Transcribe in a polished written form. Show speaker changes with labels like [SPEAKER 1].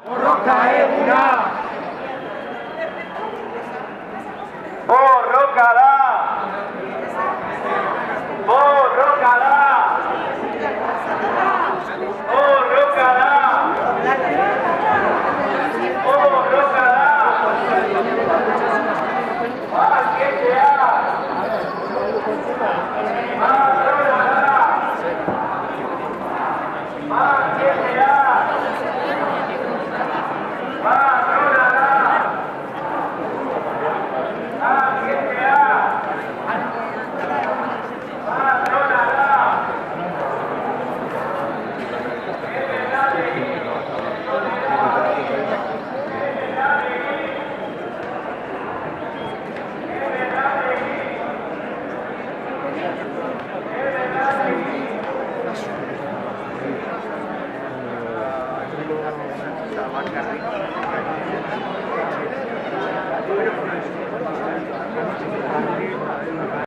[SPEAKER 1] Borroka eguna!
[SPEAKER 2] Borroka da! Borroka da! Borroka da! Borroka da! Bazketea! Patrona da! Bazketea! Patrona da! Bazketea! Patrona da! Bakarrik